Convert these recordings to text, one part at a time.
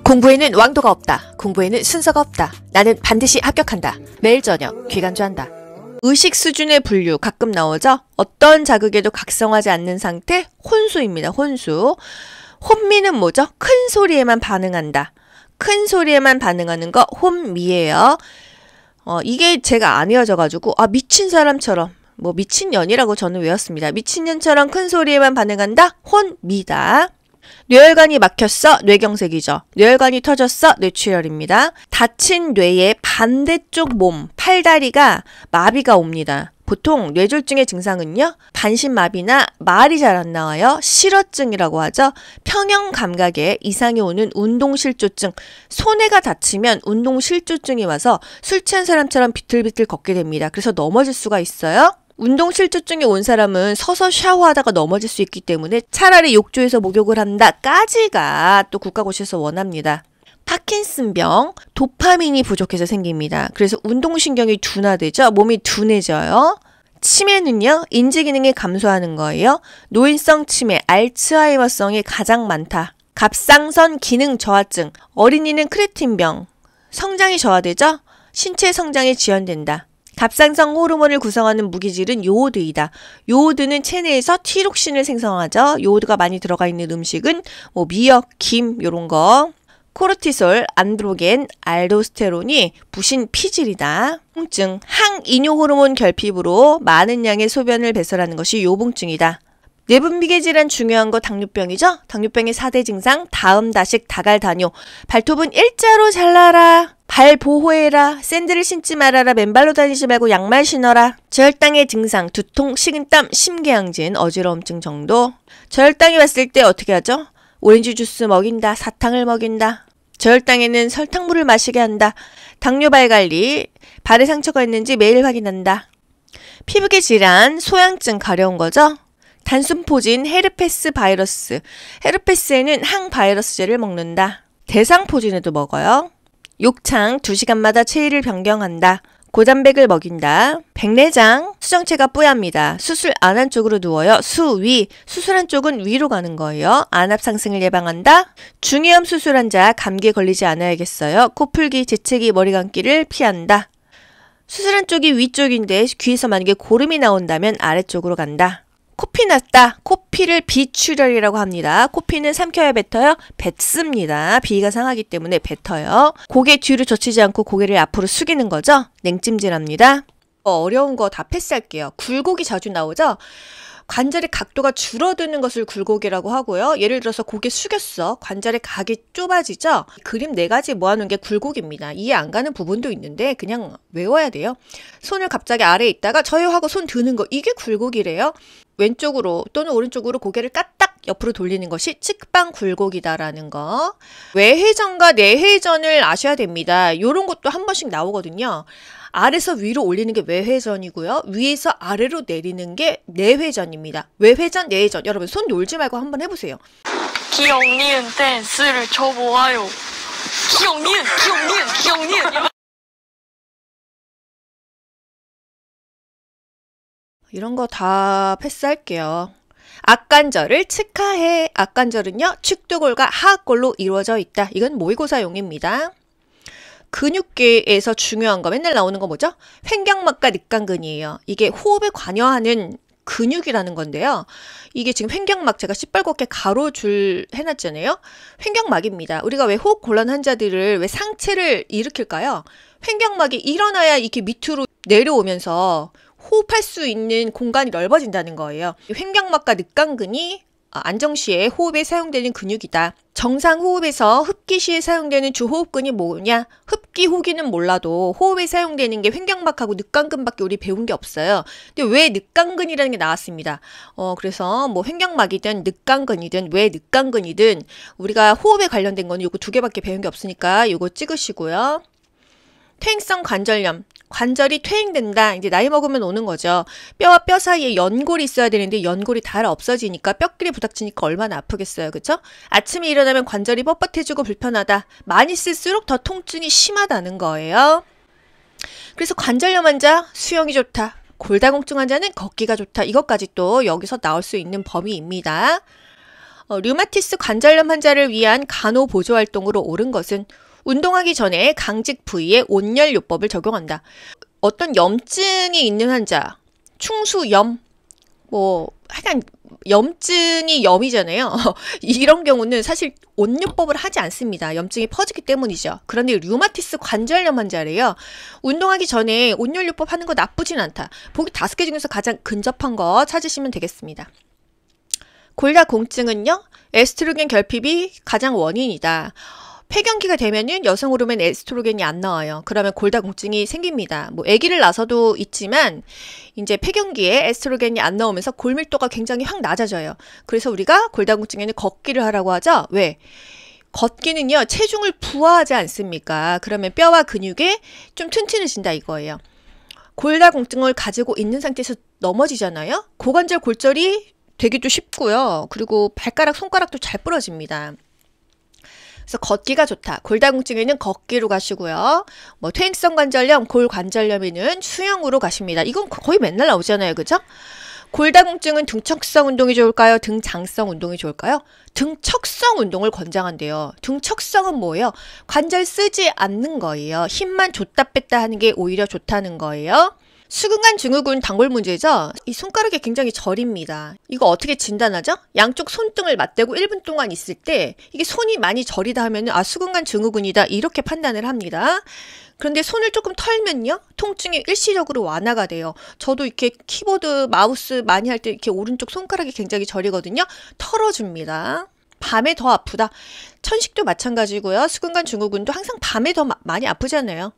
공부에는 왕도가 없다. 공부에는 순서가 없다. 나는 반드시 합격한다. 매일 저녁 귀간주한다. 의식 수준의 분류 가끔 나오죠? 어떤 자극에도 각성하지 않는 상태? 혼수입니다. 혼수. 혼미는 뭐죠? 큰 소리에만 반응한다. 큰 소리에만 반응하는 거 혼미예요. 이게 제가 안 외워져가지고 미친 사람처럼 미친년이라고 저는 외웠습니다. 미친년처럼 큰 소리에만 반응한다. 혼미다. 뇌혈관이 막혔어. 뇌경색이죠. 뇌혈관이 터졌어. 뇌출혈입니다. 다친 뇌의 반대쪽 몸, 팔다리가 마비가 옵니다. 보통 뇌졸중의 증상은요, 반신마비나 말이 잘 안 나와요. 실어증이라고 하죠. 평형 감각에 이상이 오는 운동실조증. 손해가 다치면 운동실조증이 와서 술 취한 사람처럼 비틀비틀 걷게 됩니다. 그래서 넘어질 수가 있어요. 운동실조증이 온 사람은 서서 샤워하다가 넘어질 수 있기 때문에 차라리 욕조에서 목욕을 한다까지가 또 국가고시에서 원합니다. 파킨슨병, 도파민이 부족해서 생깁니다. 그래서 운동신경이 둔화되죠. 몸이 둔해져요. 치매는요, 인지기능이 감소하는 거예요. 노인성 치매, 알츠하이머성이 가장 많다. 갑상선 기능 저하증, 어린이는 크레틴병, 성장이 저하되죠. 신체 성장이 지연된다. 갑상선 호르몬을 구성하는 무기질은 요오드이다. 요오드는 체내에서 티록신을 생성하죠. 요오드가 많이 들어가 있는 음식은 미역, 김 요런 거. 코르티솔, 안드로겐, 알도스테론이 부신 피질이다. 통증, 항이뇨 호르몬 결핍으로 많은 양의 소변을 배설하는 것이 요봉증이다. 내분비계 질환 중요한 거 당뇨병이죠. 당뇨병의 4대 증상, 다음, 다식, 다갈, 다뇨. 발톱은 일자로 잘라라. 발 보호해라. 샌들을 신지 말아라. 맨발로 다니지 말고 양말 신어라. 저혈당의 증상, 두통, 식은땀, 심계양진, 어지러움증 정도. 저혈당이 왔을 때 어떻게 하죠? 오렌지 주스 먹인다. 사탕을 먹인다. 저혈당에는 설탕물을 마시게 한다. 당뇨발 관리, 발에 상처가 있는지 매일 확인한다. 피부계 질환, 소양증 가려운 거죠? 단순포진, 헤르페스 바이러스. 헤르페스에는 항바이러스제를 먹는다. 대상포진에도 먹어요. 욕창, 2시간마다 체위를 변경한다. 고단백을 먹인다. 백내장, 수정체가 뿌яб니다. 수술 안 한 쪽으로 누워요. 수위, 수술한 쪽은 위로 가는 거예요. 안압 상승을 예방한다. 중이염 수술 환자, 감기에 걸리지 않아야겠어요. 코풀기, 재채기, 머리 감기를 피한다. 수술한 쪽이 위쪽인데 귀에서 만약에 고름이 나온다면 아래쪽으로 간다. 코피 났다. 코피를 비출혈이라고 합니다. 코피는 삼켜야 뱉어요? 뱉습니다. 비위가 상하기 때문에 뱉어요. 고개 뒤로 젖히지 않고 고개를 앞으로 숙이는 거죠. 냉찜질합니다. 어려운 거 다 패스할게요. 굴곡이 자주 나오죠. 관절의 각도가 줄어드는 것을 굴곡이라고 하고요. 예를 들어서 고개 숙였어. 관절의 각이 좁아지죠. 그림 4가지 모아놓은 게 굴곡입니다. 이해 안 가는 부분도 있는데 그냥 외워야 돼요. 손을 갑자기 아래에 있다가 저요 하고 손 드는 거, 이게 굴곡이래요. 왼쪽으로 또는 오른쪽으로 고개를 까딱 옆으로 돌리는 것이 측방 굴곡이다라는 거. 외회전과 내회전을 아셔야 됩니다. 이런 것도 한 번씩 나오거든요. 아래서 위로 올리는 게 외회전이고요. 위에서 아래로 내리는 게 내회전입니다. 외회전, 내회전. 여러분 손 놀지 말고 한번 해보세요. 기억니은 댄스를 쳐보아요. 기억니은. 이런 거 다 패스할게요. 악관절을 측하해. 악관절은요, 측두골과 하악골로 이루어져 있다. 이건 모의고사용입니다. 근육계에서 중요한 거 맨날 나오는 거 뭐죠? 횡격막과 늑간근이에요. 이게 호흡에 관여하는 근육이라는 건데요. 이게 지금 횡격막 제가 시뻘겋게 가로줄 해놨잖아요. 횡격막입니다. 우리가 왜 호흡 곤란 환자들을 왜 상체를 일으킬까요? 횡격막이 일어나야 이렇게 밑으로 내려오면서 호흡할 수 있는 공간이 넓어진다는 거예요. 횡격막과 늑간근이 안정시에 호흡에 사용되는 근육이다. 정상 호흡에서 흡기 시에 사용되는 주호흡근이 뭐냐? 흡기, 호기는 몰라도 호흡에 사용되는 게 횡격막하고 늑간근밖에 우리 배운 게 없어요. 근데 왜 늑간근이라는 게 나왔습니다. 그래서 뭐 횡격막이든 늑간근이든 왜 늑간근이든 우리가 호흡에 관련된 거는 요거 2개밖에 배운 게 없으니까 요거 찍으시고요. 퇴행성 관절염. 관절이 퇴행된다. 이제 나이 먹으면 오는 거죠. 뼈와 뼈 사이에 연골이 있어야 되는데 연골이 다 없어지니까 뼈끼리 부닥치니까 얼마나 아프겠어요. 그쵸? 아침에 일어나면 관절이 뻣뻣해지고 불편하다. 많이 쓸수록 더 통증이 심하다는 거예요. 그래서 관절염 환자 수영이 좋다. 골다공증 환자는 걷기가 좋다. 이것까지 또 여기서 나올 수 있는 범위입니다. 류마티스 관절염 환자를 위한 간호보조활동으로 옳은 것은 운동하기 전에 강직 부위에 온열요법을 적용한다. 어떤 염증이 있는 환자, 충수염, 하여간 염증이 염이잖아요. 이런 경우는 사실 온요법을 하지 않습니다. 염증이 퍼지기 때문이죠. 그런데 류마티스 관절염 환자래요. 운동하기 전에 온열요법 하는 거 나쁘진 않다. 보기 5개 중에서 가장 근접한 거 찾으시면 되겠습니다. 골다공증은요, 에스트로겐 결핍이 가장 원인이다. 폐경기가 되면은 여성 호르몬 에스트로겐이 안 나와요. 그러면 골다공증이 생깁니다. 아기를 낳아서도 있지만 이제 폐경기에 에스트로겐이 안 나오면서 골밀도가 굉장히 확 낮아져요. 그래서 우리가 골다공증에는 걷기를 하라고 하죠. 왜? 걷기는요, 체중을 부하하지 않습니까? 그러면 뼈와 근육에 좀 튼튼해진다 이거예요. 골다공증을 가지고 있는 상태에서 넘어지잖아요. 고관절 골절이 되기도 쉽고요. 그리고 발가락, 손가락도 잘 부러집니다. 그래서 걷기가 좋다. 골다공증에는 걷기로 가시고요. 퇴행성 관절염, 골관절염에는 수영으로 가십니다. 이건 거의 맨날 나오잖아요. 그죠? 골다공증은 등척성 운동이 좋을까요? 등장성 운동이 좋을까요? 등척성 운동을 권장한대요. 등척성은 뭐예요? 관절 쓰지 않는 거예요. 힘만 줬다 뺐다 하는 게 오히려 좋다는 거예요. 수근관 증후군 단골 문제죠? 이 손가락이 굉장히 저립니다. 이거 어떻게 진단하죠? 양쪽 손등을 맞대고 1분 동안 있을 때 이게 손이 많이 저리다 하면은 수근관 증후군이다 이렇게 판단을 합니다. 그런데 손을 조금 털면요, 통증이 일시적으로 완화가 돼요. 저도 이렇게 키보드, 마우스 많이 할 때 이렇게 오른쪽 손가락이 굉장히 저리거든요. 털어줍니다. 밤에 더 아프다. 천식도 마찬가지고요. 수근관 증후군도 항상 밤에 더 많이 아프잖아요.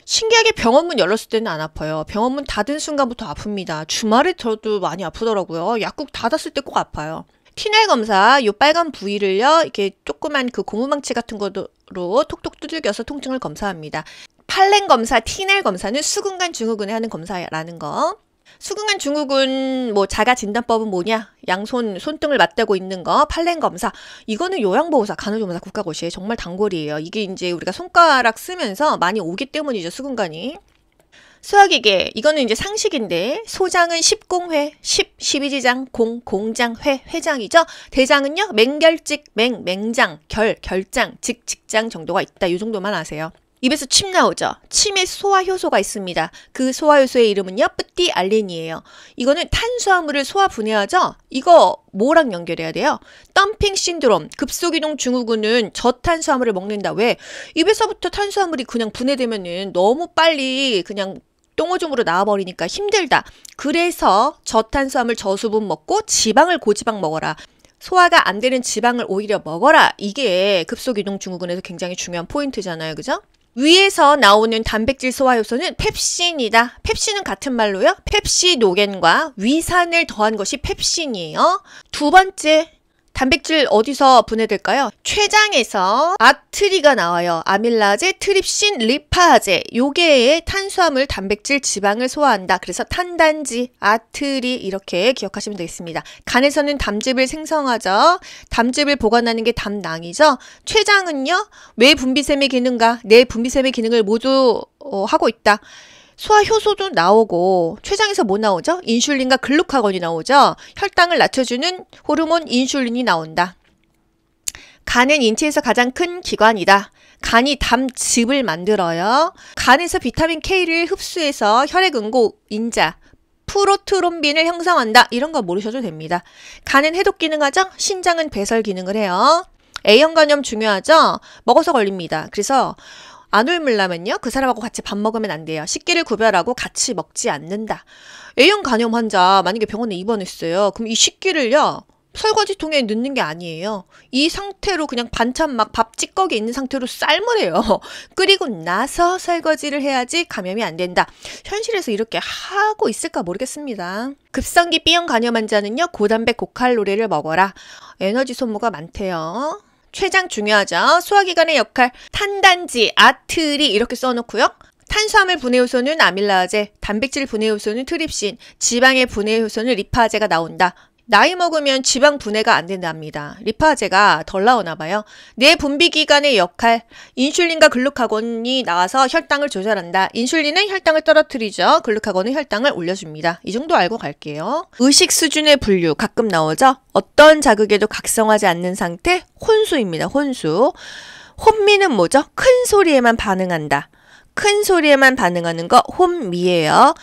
신기하게 병원문 열렸을 때는 안 아파요. 병원문 닫은 순간부터 아픕니다. 주말에 저도 많이 아프더라고요. 약국 닫았을 때 꼭 아파요. 티넬 검사, 요 빨간 부위를요, 이렇게 조그만 그 고무망치 같은 거로 톡톡 두들겨서 통증을 검사합니다. 팔렌 검사, 티넬 검사는 수근관 증후군에 하는 검사라는 거. 수근관 증후군 자가 진단법은 뭐냐? 양손 손등을 맞대고 있는 거 팔렌 검사. 이거는 요양보호사, 간호조무사 국가고시에 정말 단골이에요. 이게 이제 우리가 손가락 쓰면서 많이 오기 때문이죠, 수근관이. 수학이게 이거는 이제 상식인데 소장은 10공회, 12지장, 공장, 회장이죠. 대장은요, 맹결직, 맹장, 결장, 직장 정도가 있다. 이 정도만 아세요. 입에서 침 나오죠. 침에 소화효소가 있습니다. 그 소화효소의 이름은요, 뿌띠알린이에요. 이거는 탄수화물을 소화 분해하죠. 이거 뭐랑 연결해야 돼요? 덤핑 신드롬, 급속이동 증후군은 저탄수화물을 먹는다. 왜? 입에서부터 탄수화물이 그냥 분해되면은 너무 빨리 그냥 똥오줌으로 나와버리니까 힘들다. 그래서 저탄수화물 저수분 먹고 지방을 고지방 먹어라. 소화가 안 되는 지방을 오히려 먹어라. 이게 급속이동 증후군에서 굉장히 중요한 포인트잖아요. 그죠? 위에서 나오는 단백질 소화 효소는 펩신이다. 펩신은 같은 말로요. 펩시노겐과 위산을 더한 것이 펩신이에요. 두 번째, 단백질 어디서 분해될까요? 췌장에서 아트리가 나와요. 아밀라제, 트립신, 리파제. 요게 탄수화물, 단백질, 지방을 소화한다. 그래서 탄단지, 아트리 이렇게 기억하시면 되겠습니다. 간에서는 담즙을 생성하죠. 담즙을 보관하는 게 담낭이죠. 췌장은요, 외 분비샘의 기능과 내 분비샘의 기능을 모두 하고 있다. 소화효소도 나오고 췌장에서 뭐 나오죠? 인슐린과 글루카곤이 나오죠. 혈당을 낮춰주는 호르몬 인슐린이 나온다. 간은 인체에서 가장 큰 기관이다. 간이 담즙을 만들어요. 간에서 비타민 K를 흡수해서 혈액응고, 인자, 프로트롬빈을 형성한다. 이런 거 모르셔도 됩니다. 간은 해독 기능하죠. 신장은 배설 기능을 해요. A형 간염 중요하죠. 먹어서 걸립니다. 그래서 안 옮으려면요, 그 사람하고 같이 밥 먹으면 안 돼요. 식기를 구별하고 같이 먹지 않는다. A형 간염 환자 만약에 병원에 입원했어요. 그럼 이 식기를요, 설거지통에 넣는 게 아니에요. 이 상태로 그냥 반찬 막 밥 찌꺼기 있는 상태로 삶으래요. 끓이고 나서 설거지를 해야지 감염이 안 된다. 현실에서 이렇게 하고 있을까 모르겠습니다. 급성기 B형 간염 환자는요, 고단백 고칼로리를 먹어라. 에너지 소모가 많대요. 췌장 중요하죠. 소화기관의 역할, 탄단지, 아트리 이렇게 써놓고요. 탄수화물 분해 효소는 아밀라제, 단백질 분해 효소는 트립신, 지방의 분해 효소는 리파제가 나온다. 나이 먹으면 지방 분해가 안 된답니다. 리파제가 덜 나오나 봐요. 뇌 분비기관의 역할, 인슐린과 글루카곤이 나와서 혈당을 조절한다. 인슐린은 혈당을 떨어뜨리죠. 글루카곤은 혈당을 올려줍니다. 이 정도 알고 갈게요. 의식 수준의 분류 가끔 나오죠. 어떤 자극에도 각성하지 않는 상태, 혼수입니다. 혼수. 혼미는 뭐죠? 큰 소리에만 반응한다. 큰 소리에만 반응하는 거 혼미예요.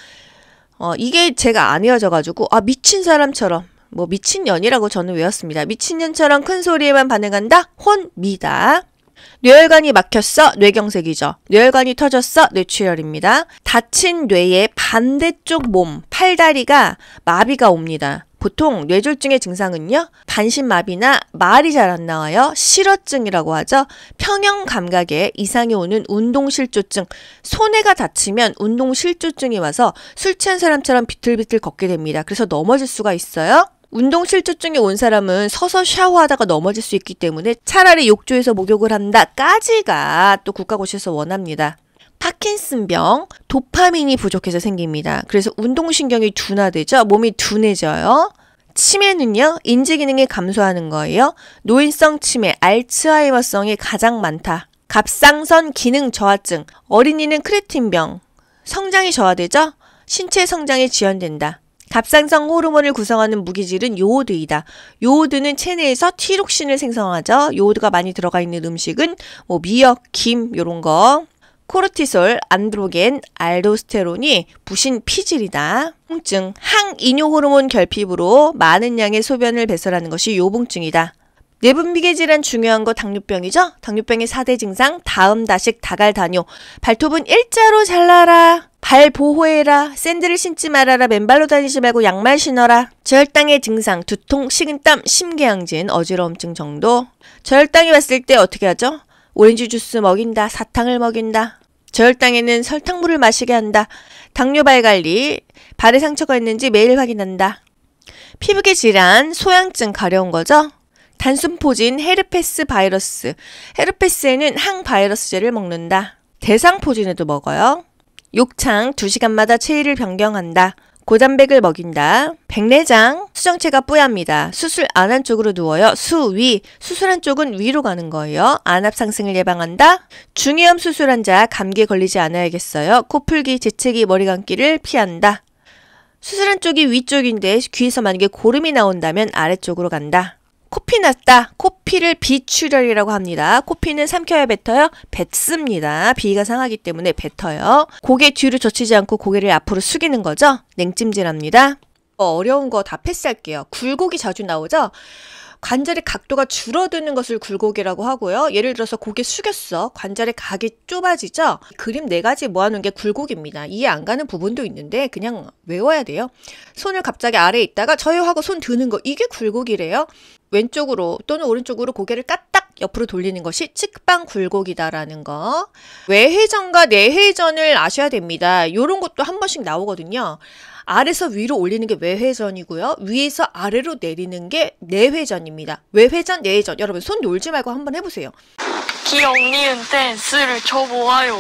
이게 제가 안 외워져가지고 미친 사람처럼 뭐 미친년이라고 저는 외웠습니다. 미친년처럼 큰 소리에만 반응한다. 혼미다. 뇌혈관이 막혔어. 뇌경색이죠. 뇌혈관이 터졌어. 뇌출혈입니다. 다친 뇌의 반대쪽 몸, 팔다리가 마비가 옵니다. 보통 뇌졸중의 증상은요. 반신마비나 말이 잘 안 나와요. 실어증이라고 하죠. 평형 감각에 이상이 오는 운동실조증. 손해가 다치면 운동실조증이 와서 술 취한 사람처럼 비틀비틀 걷게 됩니다. 그래서 넘어질 수가 있어요. 운동실조증이 온 사람은 서서 샤워하다가 넘어질 수 있기 때문에 차라리 욕조에서 목욕을 한다까지가 또 국가고시에서 원합니다. 파킨슨병, 도파민이 부족해서 생깁니다. 그래서 운동신경이 둔화되죠. 몸이 둔해져요. 치매는요. 인지기능이 감소하는 거예요. 노인성 치매, 알츠하이머성이 가장 많다. 갑상선 기능 저하증, 어린이는 크레틴병, 성장이 저하되죠. 신체 성장이 지연된다. 갑상선 호르몬을 구성하는 무기질은 요오드이다. 요오드는 체내에서 티록신을 생성하죠. 요오드가 많이 들어가 있는 음식은 뭐 미역, 김 요런 거. 코르티솔, 안드로겐, 알도스테론이 부신 피질이다. 통증, 항이뇨 호르몬 결핍으로 많은 양의 소변을 배설하는 것이 요봉증이다. 뇌분비계 질환 중요한 거 당뇨병이죠? 당뇨병의 4대 증상, 다음, 다식, 다갈, 다뇨. 발톱은 일자로 잘라라. 발 보호해라. 샌들을 신지 말아라. 맨발로 다니지 말고 양말 신어라. 저혈당의 증상, 두통, 식은땀, 심계양진, 어지러움증 정도. 저혈당이 왔을 때 어떻게 하죠? 오렌지 주스 먹인다. 사탕을 먹인다. 저혈당에는 설탕물을 마시게 한다. 당뇨발 관리, 발에 상처가 있는지 매일 확인한다. 피부계 질환, 소양증 가려운 거죠? 단순포진, 헤르페스 바이러스. 헤르페스에는 항바이러스제를 먹는다. 대상포진에도 먹어요. 욕창, 2시간마다 체위를 변경한다. 고단백을 먹인다. 백내장, 수정체가 뿌яб니다. 수술 안 한 쪽으로 누워요. 수위, 수술한 쪽은 위로 가는 거예요. 안압 상승을 예방한다. 중이염 수술한 자, 감기에 걸리지 않아야겠어요. 코풀기, 재채기, 머리 감기를 피한다. 수술한 쪽이 위쪽인데 귀에서 만약에 고름이 나온다면 아래쪽으로 간다. 코피 났다. 코피를 비출혈이라고 합니다. 코피는 삼켜야 뱉어요? 뱉습니다. 비위가 상하기 때문에 뱉어요. 고개 뒤로 젖히지 않고 고개를 앞으로 숙이는 거죠? 냉찜질합니다. 어려운 거 다 패스할게요. 굴곡이 자주 나오죠? 관절의 각도가 줄어드는 것을 굴곡이라고 하고요. 예를 들어서 고개 숙였어. 관절의 각이 좁아지죠? 그림 4가지 모아놓은 게 굴곡입니다. 이해 안 가는 부분도 있는데 그냥 외워야 돼요. 손을 갑자기 아래에 있다가 저요 하고 손 드는 거, 이게 굴곡이래요. 왼쪽으로 또는 오른쪽으로 고개를 까딱 옆으로 돌리는 것이 측방 굴곡이다라는 거. 외회전과 내회전을 아셔야 됩니다. 이런 것도 한 번씩 나오거든요. 아래서 위로 올리는 게 외회전이고요. 위에서 아래로 내리는 게 내회전입니다. 외회전, 내회전. 여러분 손 놀지 말고 한번 해보세요. 기억니은 댄스를 쳐보아요.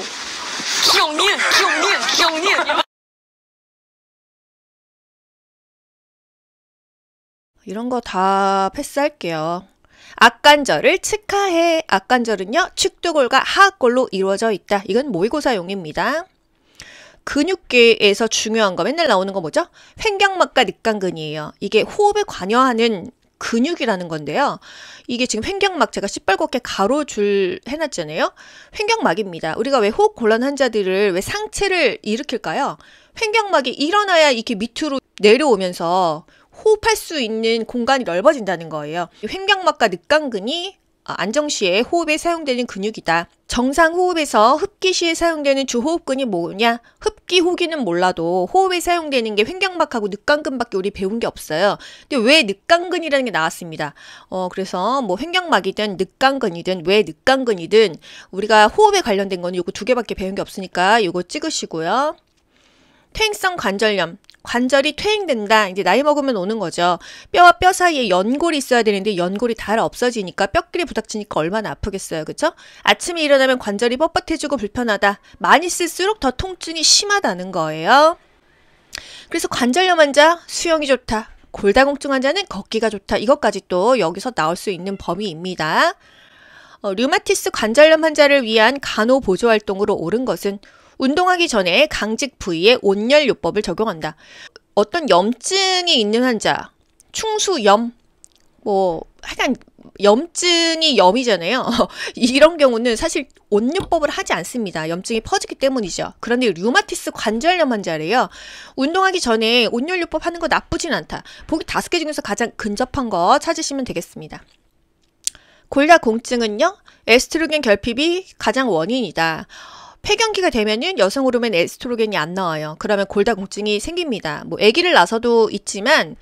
기억니은. 이런 거 다 패스할게요. 악관절을 측하해. 악관절은요, 축두골과 하악골로 이루어져 있다. 이건 모의고사용입니다. 근육계에서 중요한 거 맨날 나오는 거 뭐죠? 횡격막과 늑간근이에요. 이게 호흡에 관여하는 근육이라는 건데요. 이게 지금 횡격막 제가 시뻘겋게 가로줄 해놨잖아요. 횡격막입니다. 우리가 왜 호흡 곤란 환자들을 왜 상체를 일으킬까요? 횡격막이 일어나야 이렇게 밑으로 내려오면서 호흡할 수 있는 공간이 넓어진다는 거예요. 횡격막과 늑간근이 안정 시에 호흡에 사용되는 근육이다. 정상 호흡에서 흡기 시에 사용되는 주호흡근이 뭐냐? 흡기, 호기는 몰라도 호흡에 사용되는 게 횡격막하고 늑간근밖에 우리 배운 게 없어요. 근데 왜 늑간근이라는 게 나왔습니다. 그래서 뭐 횡격막이든 늑간근이든 왜 늑간근이든 우리가 호흡에 관련된 거는 요거 2개밖에 배운 게 없으니까 요거 찍으시고요. 퇴행성 관절염. 관절이 퇴행된다. 이제 나이 먹으면 오는 거죠. 뼈와 뼈 사이에 연골이 있어야 되는데 연골이 다 없어지니까 뼈끼리 부닥치니까 얼마나 아프겠어요. 그쵸? 아침에 일어나면 관절이 뻣뻣해지고 불편하다. 많이 쓸수록 더 통증이 심하다는 거예요. 그래서 관절염 환자 수영이 좋다. 골다공증 환자는 걷기가 좋다. 이것까지 또 여기서 나올 수 있는 범위입니다. 류마티스 관절염 환자를 위한 간호보조 활동으로 옳은 것은 운동하기 전에 강직 부위에 온열요법을 적용한다. 어떤 염증이 있는 환자, 충수염, 하여간 염증이 염이잖아요. 이런 경우는 사실 온요법을 하지 않습니다. 염증이 퍼지기 때문이죠. 그런데 류마티스 관절염 환자래요. 운동하기 전에 온열요법 하는 거 나쁘진 않다. 보기 5개 중에서 가장 근접한 거 찾으시면 되겠습니다. 골다공증은요, 에스트로겐 결핍이 가장 원인이다. 폐경기가 되면은 여성 호르몬 에스트로겐이 안 나와요. 그러면 골다공증이 생깁니다. 아기를 낳아서도 있지만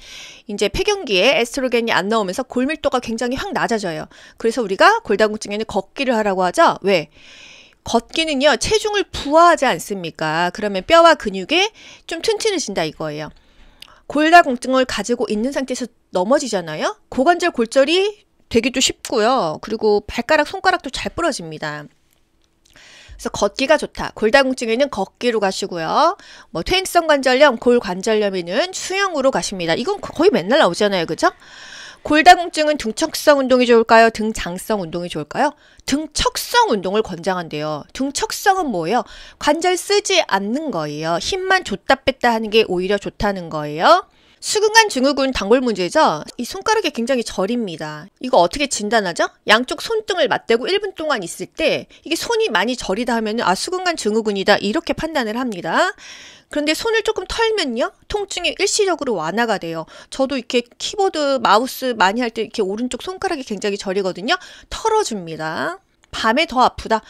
이제 폐경기에 에스트로겐이 안 나오면서 골밀도가 굉장히 확 낮아져요. 그래서 우리가 골다공증에는 걷기를 하라고 하죠. 왜? 걷기는요, 체중을 부하하지 않습니까? 그러면 뼈와 근육에 좀 튼튼해진다 이거예요. 골다공증을 가지고 있는 상태에서 넘어지잖아요. 고관절 골절이 되기도 쉽고요. 그리고 발가락, 손가락도 잘 부러집니다. 그래서 걷기가 좋다. 골다공증에는 걷기로 가시고요. 퇴행성 관절염, 골관절염에는 수영으로 가십니다. 이건 거의 맨날 나오잖아요. 그죠? 골다공증은 등척성 운동이 좋을까요? 등장성 운동이 좋을까요? 등척성 운동을 권장한대요. 등척성은 뭐예요? 관절 쓰지 않는 거예요. 힘만 줬다 뺐다 하는 게 오히려 좋다는 거예요. 수근관 증후군 단골 문제죠? 이 손가락이 굉장히 저립니다. 이거 어떻게 진단하죠? 양쪽 손등을 맞대고 1분 동안 있을 때 이게 손이 많이 저리다 하면 수근관 증후군이다 이렇게 판단을 합니다. 그런데 손을 조금 털면요, 통증이 일시적으로 완화가 돼요. 저도 이렇게 키보드, 마우스 많이 할 때 이렇게 오른쪽 손가락이 굉장히 저리거든요. 털어줍니다. 밤에 더 아프다.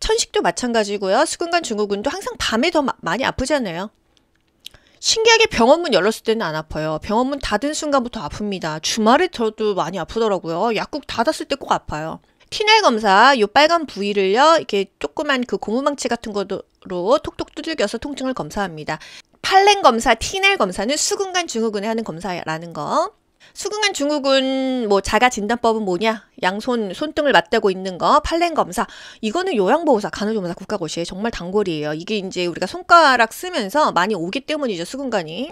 천식도 마찬가지고요. 수근관 증후군도 항상 밤에 더 많이 아프잖아요. 신기하게 병원문 열렸을 때는 안 아파요. 병원문 닫은 순간부터 아픕니다. 주말에 저도 많이 아프더라고요. 약국 닫았을 때 꼭 아파요. 티넬 검사, 요 빨간 부위를요, 이렇게 조그만 그 고무망치 같은 거로 톡톡 두들겨서 통증을 검사합니다. 팔렌 검사, 티넬 검사는 수근관 증후군에 하는 검사라는 거. 수근관 증후군 자가 진단법은 뭐냐? 양손 손등을 맞대고 있는 거, 팔렌 검사. 이거는 요양보호사, 간호조무사 국가고시에 정말 단골이에요. 이게 이제 우리가 손가락 쓰면서 많이 오기 때문이죠, 수근관이.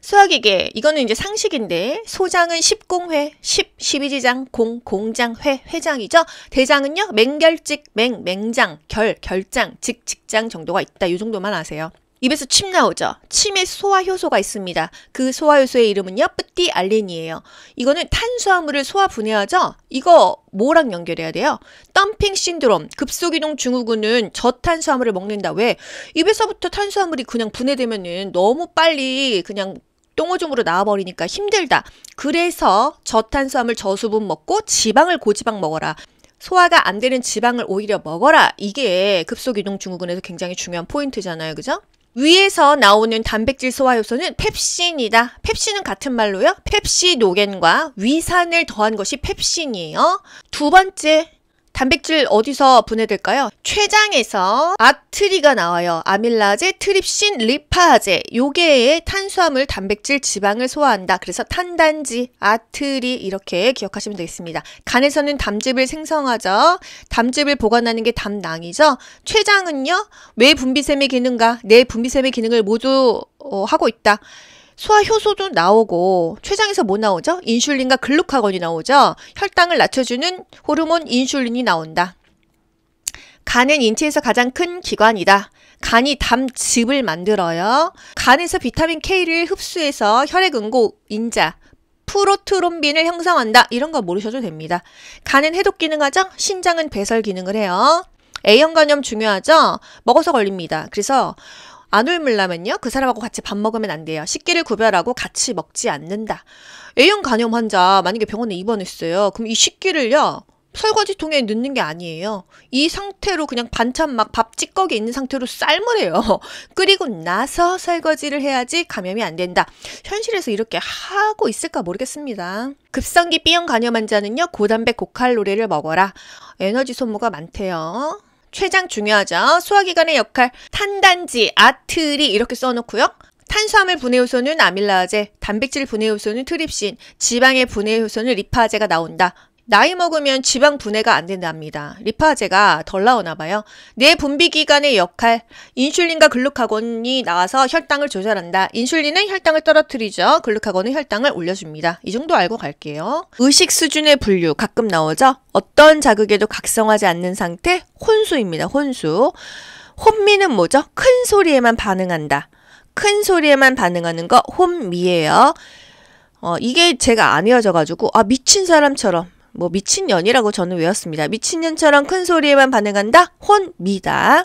수학기계, 이거는 이제 상식인데, 소장은 10공회, 12지장, 공장, 회장이죠. 대장은요, 맹결직, 맹장, 결장, 직장 정도가 있다. 이 정도만 아세요. 입에서 침 나오죠. 침에 소화효소가 있습니다. 그 소화효소의 이름은요, 뿌띠알린이에요. 이거는 탄수화물을 소화 분해하죠. 이거 뭐랑 연결해야 돼요? 덤핑 신드롬, 급속이동 증후군은 저탄수화물을 먹는다. 왜? 입에서부터 탄수화물이 그냥 분해되면은 너무 빨리 그냥 똥오줌으로 나와버리니까 힘들다. 그래서 저탄수화물 저수분 먹고 지방을 고지방 먹어라. 소화가 안 되는 지방을 오히려 먹어라. 이게 급속이동 증후군에서 굉장히 중요한 포인트잖아요. 그죠? 위에서 나오는 단백질 소화효소는 펩신이다. 펩신은 같은 말로요. 펩시노겐과 위산을 더한 것이 펩신이에요. 두 번째, 단백질 어디서 분해될까요? 췌장에서 아트리가 나와요. 아밀라제, 트립신, 리파제. 요게 탄수화물, 단백질, 지방을 소화한다. 그래서 탄단지, 아트리 이렇게 기억하시면 되겠습니다. 간에서는 담즙을 생성하죠. 담즙을 보관하는 게 담낭이죠. 췌장은요, 왜 분비샘의 기능과 뇌 분비샘의 기능을 모두 하고 있다. 소화효소도 나오고 췌장에서 뭐 나오죠? 인슐린과 글루카곤이 나오죠. 혈당을 낮춰주는 호르몬 인슐린이 나온다. 간은 인체에서 가장 큰 기관이다. 간이 담즙을 만들어요. 간에서 비타민 K를 흡수해서 혈액응고, 인자, 프로트롬빈을 형성한다. 이런 거 모르셔도 됩니다. 간은 해독 기능하죠? 신장은 배설 기능을 해요. A형 간염 중요하죠? 먹어서 걸립니다. 그래서 안 옮으려면요, 그 사람하고 같이 밥 먹으면 안 돼요. 식기를 구별하고 같이 먹지 않는다. A형 간염 환자 만약에 병원에 입원했어요. 그럼 이 식기를요, 설거지통에 넣는 게 아니에요. 이 상태로 그냥 반찬 막 밥 찌꺼기 있는 상태로 삶을 해요. 끓이고 나서 설거지를 해야지 감염이 안 된다. 현실에서 이렇게 하고 있을까 모르겠습니다. 급성기 B형 간염 환자는요, 고단백 고칼로리를 먹어라. 에너지 소모가 많대요. 췌장 중요하죠. 소화기관의 역할, 탄단지, 아트리 이렇게 써놓고요. 탄수화물 분해효소는 아밀라제, 단백질 분해효소는 트립신, 지방의 분해효소는 리파제가 나온다. 나이 먹으면 지방 분해가 안 된답니다. 리파제가 덜 나오나 봐요. 뇌 분비기관의 역할, 인슐린과 글루카곤이 나와서 혈당을 조절한다. 인슐린은 혈당을 떨어뜨리죠. 글루카곤은 혈당을 올려줍니다. 이 정도 알고 갈게요. 의식 수준의 분류 가끔 나오죠. 어떤 자극에도 각성하지 않는 상태, 혼수입니다. 혼수. 혼미는 뭐죠? 큰 소리에만 반응한다. 큰 소리에만 반응하는 거 혼미예요. 이게 제가 안 외워져가지고 미친 사람처럼 뭐 미친년이라고 저는 외웠습니다. 미친년처럼 큰 소리에만 반응한다. 혼미다.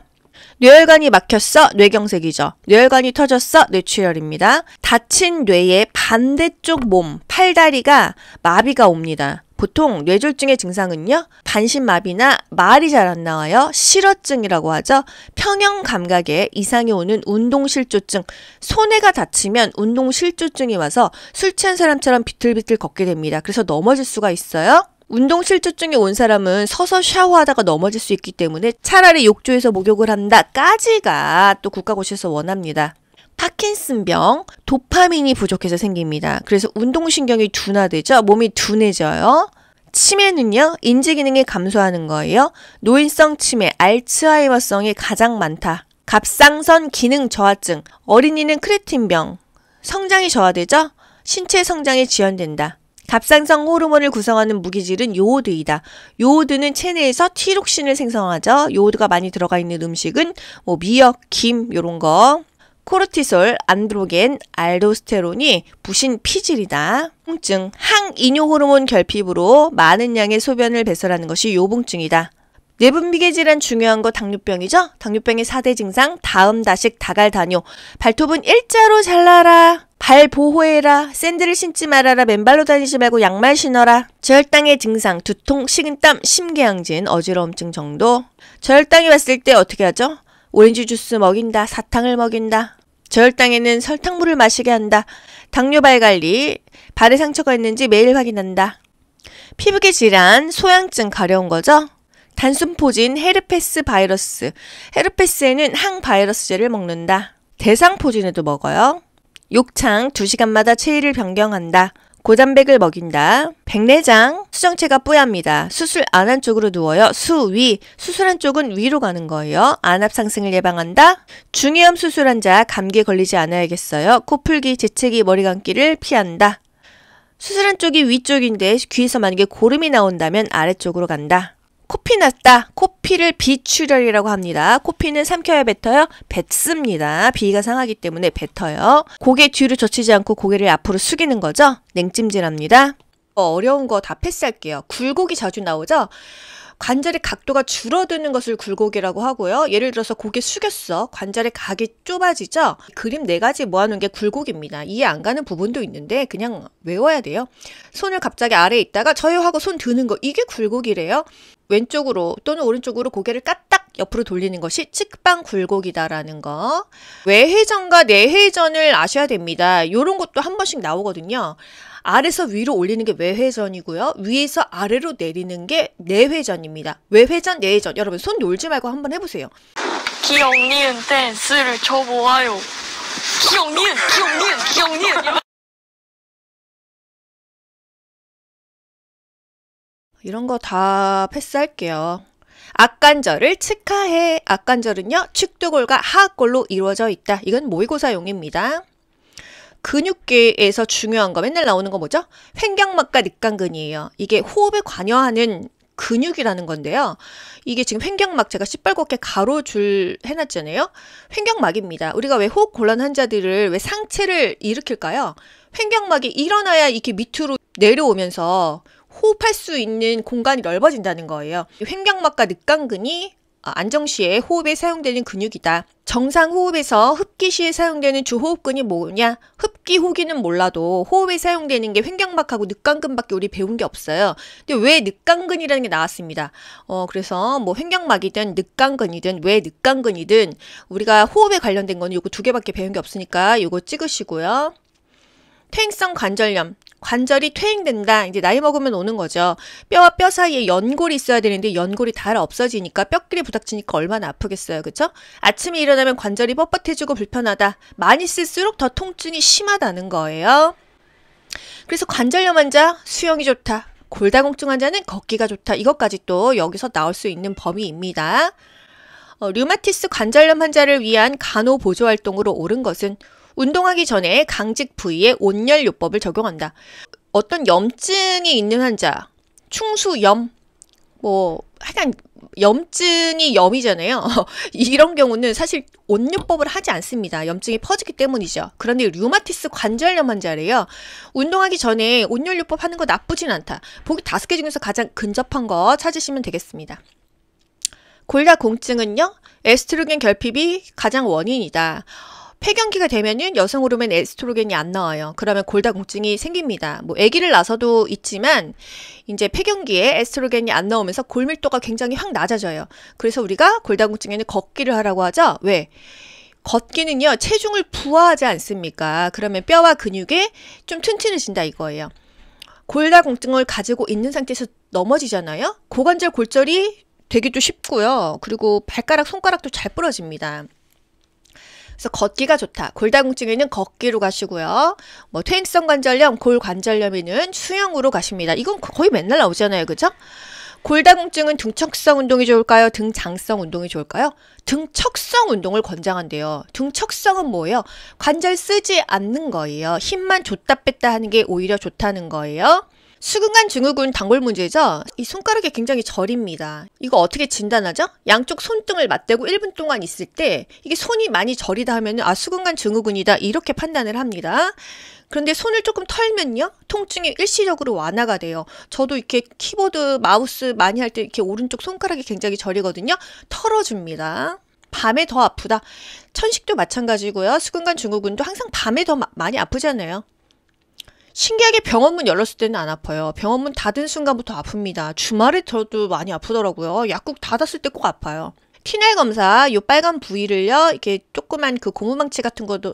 뇌혈관이 막혔어. 뇌경색이죠. 뇌혈관이 터졌어. 뇌출혈입니다. 다친 뇌의 반대쪽 몸, 팔다리가 마비가 옵니다. 보통 뇌졸중의 증상은요. 반신마비나 말이 잘 안 나와요. 실어증이라고 하죠. 평형감각에 이상이 오는 운동실조증. 손해가 다치면 운동실조증이 와서 술 취한 사람처럼 비틀비틀 걷게 됩니다. 그래서 넘어질 수가 있어요. 운동실조증이 온 사람은 서서 샤워하다가 넘어질 수 있기 때문에 차라리 욕조에서 목욕을 한다까지가 또 국가고시에서 원합니다. 파킨슨병, 도파민이 부족해서 생깁니다. 그래서 운동신경이 둔화되죠. 몸이 둔해져요. 치매는요. 인지기능이 감소하는 거예요. 노인성 치매, 알츠하이머성이 가장 많다. 갑상선 기능 저하증, 어린이는 크레틴병, 성장이 저하되죠. 신체 성장이 지연된다. 갑상선 호르몬을 구성하는 무기질은 요오드이다. 요오드는 체내에서 티록신을 생성하죠. 요오드가 많이 들어가 있는 음식은 뭐 미역, 김 요런 거. 코르티솔, 안드로겐, 알도스테론이 부신 피질이다. 통증, 항이뇨 호르몬 결핍으로 많은 양의 소변을 배설하는 것이 요봉증이다. 뇌분비계 질환 중요한 거 당뇨병이죠? 당뇨병의 4대 증상, 다음, 다식, 다갈, 다뇨. 발톱은 일자로 잘라라. 발 보호해라. 샌들을 신지 말아라. 맨발로 다니지 말고 양말 신어라. 저혈당의 증상, 두통, 식은땀, 심계양진, 어지러움증 정도. 저혈당이 왔을 때 어떻게 하죠? 오렌지 주스 먹인다. 사탕을 먹인다. 저혈당에는 설탕물을 마시게 한다. 당뇨발 관리, 발에 상처가 있는지 매일 확인한다. 피부계 질환, 소양증 가려운 거죠? 단순포진, 헤르페스 바이러스. 헤르페스에는 항바이러스제를 먹는다. 대상포진에도 먹어요. 욕창, 2시간마다 체위를 변경한다. 고단백을 먹인다. 백내장, 수정체가 뿌яб니다. 수술 안 한 쪽으로 누워요. 수위, 수술한 쪽은 위로 가는 거예요. 안압 상승을 예방한다. 중이염 수술 환자, 감기에 걸리지 않아야겠어요. 코풀기, 재채기, 머리 감기를 피한다. 수술한 쪽이 위쪽인데 귀에서 만약에 고름이 나온다면 아래쪽으로 간다. 코피 났다. 코피를 비출혈이라고 합니다. 코피는 삼켜야 뱉어요? 뱉습니다. 비위가 상하기 때문에 뱉어요. 고개 뒤로 젖히지 않고 고개를 앞으로 숙이는 거죠. 냉찜질합니다. 어려운 거 다 패스할게요. 굴곡이 자주 나오죠? 관절의 각도가 줄어드는 것을 굴곡이라고 하고요. 예를 들어서 고개 숙였어. 관절의 각이 좁아지죠? 그림 4가지 모아놓은 게 굴곡입니다. 이해 안 가는 부분도 있는데 그냥 외워야 돼요. 손을 갑자기 아래에 있다가 저요 하고 손 드는 거. 이게 굴곡이래요. 왼쪽으로 또는 오른쪽으로 고개를 까딱 옆으로 돌리는 것이 측방 굴곡이다라는 거. 외회전과 내회전을 아셔야 됩니다. 이런 것도 한 번씩 나오거든요. 아래서 위로 올리는 게 외회전이고요. 위에서 아래로 내리는 게 내회전입니다. 외회전, 내회전. 여러분 손 놀지 말고 한번 해보세요. 기억니은 댄스를 쳐보아요. 기억니은. 이런 거 다 패스할게요. 악관절을 측하해. 악관절은요. 측두골과 하악골로 이루어져 있다. 이건 모의고사용입니다. 근육계에서 중요한 거 맨날 나오는 거 뭐죠? 횡격막과 늑간근이에요. 이게 호흡에 관여하는 근육이라는 건데요. 이게 지금 횡격막 제가 시뻘겋게 가로줄 해놨잖아요. 횡격막입니다. 우리가 왜 호흡 곤란 환자들을 왜 상체를 일으킬까요? 횡격막이 일어나야 이렇게 밑으로 내려오면서 호흡할 수 있는 공간이 넓어진다는 거예요. 횡격막과 늑간근이 안정시에 호흡에 사용되는 근육이다. 정상 호흡에서 흡기 시에 사용되는 주호흡근이 뭐냐? 흡기, 호기는 몰라도 호흡에 사용되는 게 횡격막하고 늑간근밖에 우리 배운 게 없어요. 근데 왜 늑간근이라는 게 나왔습니다. 그래서 뭐 횡격막이든 늑간근이든 왜 늑간근이든 우리가 호흡에 관련된 거는 요거 2개밖에 배운 게 없으니까 요거 찍으시고요. 퇴행성 관절염. 관절이 퇴행된다. 이제 나이 먹으면 오는 거죠. 뼈와 뼈 사이에 연골이 있어야 되는데 연골이 다 없어지니까 뼈끼리 부닥치니까 얼마나 아프겠어요. 그쵸? 아침에 일어나면 관절이 뻣뻣해지고 불편하다. 많이 쓸수록 더 통증이 심하다는 거예요. 그래서 관절염 환자 수영이 좋다. 골다공증 환자는 걷기가 좋다. 이것까지 또 여기서 나올 수 있는 범위입니다. 류마티스 관절염 환자를 위한 간호보조 활동으로 옳은 것은 운동하기 전에 강직 부위에 온열요법을 적용한다. 어떤 염증이 있는 환자, 충수염, 하여간 염증이 염이잖아요. 이런 경우는 사실 온요법을 하지 않습니다. 염증이 퍼지기 때문이죠. 그런데 류마티스 관절염 환자래요. 운동하기 전에 온열요법 하는 거 나쁘진 않다. 보기 5개 중에서 가장 근접한 거 찾으시면 되겠습니다. 골다공증은요, 에스트로겐 결핍이 가장 원인이다. 폐경기가 되면은 여성 호르몬 에스트로겐이 안 나와요. 그러면 골다공증이 생깁니다. 아기를 낳아서도 있지만 이제 폐경기에 에스트로겐이 안 나오면서 골밀도가 굉장히 확 낮아져요. 그래서 우리가 골다공증에는 걷기를 하라고 하죠. 왜? 걷기는요, 체중을 부하하지 않습니까? 그러면 뼈와 근육에 좀 튼튼해진다 이거예요. 골다공증을 가지고 있는 상태에서 넘어지잖아요. 고관절 골절이 되기도 쉽고요. 그리고 발가락, 손가락도 잘 부러집니다. 그래서 걷기가 좋다. 골다공증에는 걷기로 가시고요. 퇴행성 관절염, 골관절염에는 수영으로 가십니다. 이건 거의 맨날 나오잖아요. 그죠? 골다공증은 등척성 운동이 좋을까요? 등장성 운동이 좋을까요? 등척성 운동을 권장한대요. 등척성은 뭐예요? 관절 쓰지 않는 거예요. 힘만 줬다 뺐다 하는 게 오히려 좋다는 거예요. 수근관 증후군 단골 문제죠? 이 손가락이 굉장히 저립니다. 이거 어떻게 진단하죠? 양쪽 손등을 맞대고 1분 동안 있을 때 이게 손이 많이 저리다 하면 수근관 증후군이다 이렇게 판단을 합니다. 그런데 손을 조금 털면요, 통증이 일시적으로 완화가 돼요. 저도 이렇게 키보드, 마우스 많이 할 때 이렇게 오른쪽 손가락이 굉장히 저리거든요. 털어줍니다. 밤에 더 아프다. 천식도 마찬가지고요. 수근관 증후군도 항상 밤에 더 많이 아프잖아요. 신기하게 병원문 열었을 때는 안 아파요. 병원문 닫은 순간부터 아픕니다. 주말에 저도 많이 아프더라고요. 약국 닫았을 때 꼭 아파요. 티넬 검사, 요 빨간 부위를요, 이렇게 조그만 그 고무망치 같은 거로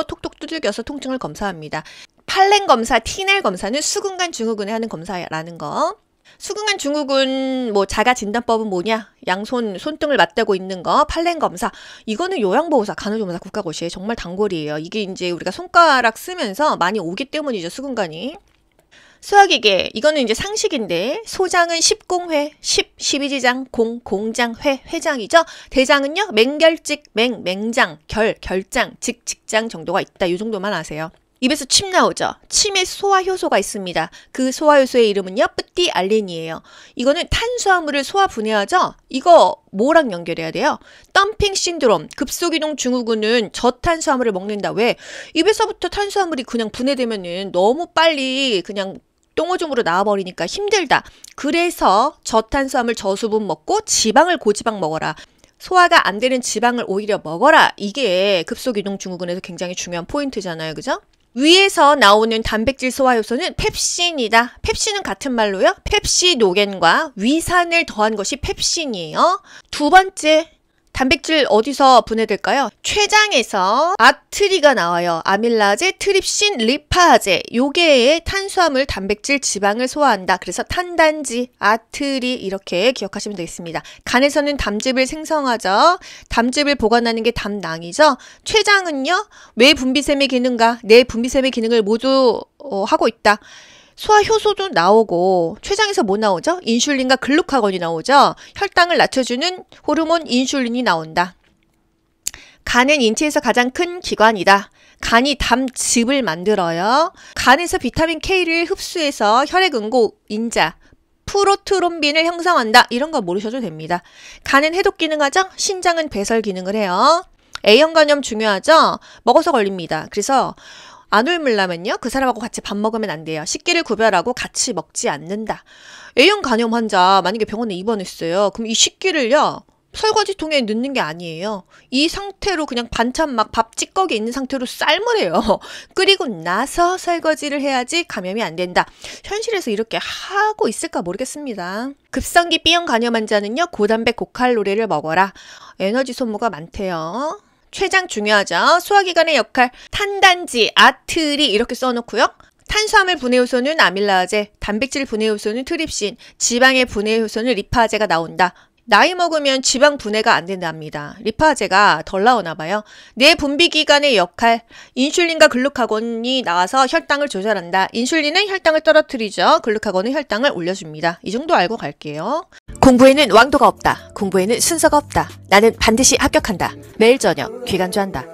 톡톡 두들겨서 통증을 검사합니다. 팔렌 검사, 티넬 검사는 수근관 증후군에 하는 검사라는 거. 수근관 증후군 자가 진단법은 뭐냐? 양손 손등을 맞대고 있는 거, 팔렌 검사. 이거는 요양보호사, 간호조무사 국가고시에 정말 단골이에요. 이게 이제 우리가 손가락 쓰면서 많이 오기 때문이죠, 수근관이. 수학이게, 이거는 이제 상식인데, 소장은 10공회, 12지장, 공장, 회장이죠. 대장은요, 맹결직, 맹장, 결장, 직장 정도가 있다. 이 정도만 아세요. 입에서 침 나오죠. 침에 소화효소가 있습니다. 그 소화효소의 이름은요, 뿌띠알린이에요. 이거는 탄수화물을 소화 분해하죠. 이거 뭐랑 연결해야 돼요? 덤핑 신드롬, 급속이동 증후군은 저탄수화물을 먹는다. 왜? 입에서부터 탄수화물이 그냥 분해되면은 너무 빨리 그냥 똥오줌으로 나와버리니까 힘들다. 그래서 저탄수화물 저수분 먹고 지방을 고지방 먹어라. 소화가 안 되는 지방을 오히려 먹어라. 이게 급속이동 증후군에서 굉장히 중요한 포인트잖아요. 그죠? 위에서 나오는 단백질 소화효소는 펩신이다. 펩신은 같은 말로요. 펩시노겐과 위산을 더한 것이 펩신이에요. 두 번째, 단백질 어디서 분해될까요? 췌장에서 아트리가 나와요. 아밀라제, 트립신, 리파제. 요게 탄수화물, 단백질, 지방을 소화한다. 그래서 탄단지, 아트리 이렇게 기억하시면 되겠습니다. 간에서는 담즙을 생성하죠. 담즙을 보관하는 게 담낭이죠. 췌장은요, 왜 분비샘의 기능과 내 분비샘의 기능을 모두 하고 있다. 소화효소도 나오고 췌장에서 뭐 나오죠? 인슐린과 글루카곤이 나오죠. 혈당을 낮춰주는 호르몬 인슐린이 나온다. 간은 인체에서 가장 큰 기관이다. 간이 담즙을 만들어요. 간에서 비타민 K를 흡수해서 혈액응고, 인자, 프로트롬빈을 형성한다. 이런 거 모르셔도 됩니다. 간은 해독 기능하죠. 신장은 배설 기능을 해요. A형 간염 중요하죠. 먹어서 걸립니다. 그래서 안 옮으려면요, 그 사람하고 같이 밥 먹으면 안 돼요. 식기를 구별하고 같이 먹지 않는다. A형 간염 환자 만약에 병원에 입원했어요. 그럼 이 식기를요, 설거지통에 넣는 게 아니에요. 이 상태로 그냥 반찬 막 밥 찌꺼기 있는 상태로 삶으래요. 끓이고 나서 설거지를 해야지 감염이 안 된다. 현실에서 이렇게 하고 있을까 모르겠습니다. 급성기 B형 간염 환자는요, 고단백 고칼로리를 먹어라. 에너지 소모가 많대요. 췌장 중요하죠. 소화기관의 역할, 탄단지, 아트리 이렇게 써놓고요. 탄수화물 분해 요소는 아밀라제, 단백질 분해 요소는 트립신, 지방의 분해 요소는 리파제가 나온다. 나이 먹으면 지방 분해가 안 된답니다. 리파제가 덜 나오나 봐요. 뇌 분비기관의 역할, 인슐린과 글루카곤이 나와서 혈당을 조절한다. 인슐린은 혈당을 떨어뜨리죠. 글루카곤은 혈당을 올려줍니다. 이 정도 알고 갈게요. 공부에는 왕도가 없다. 공부에는 순서가 없다. 나는 반드시 합격한다. 매일 저녁 귀간주한다.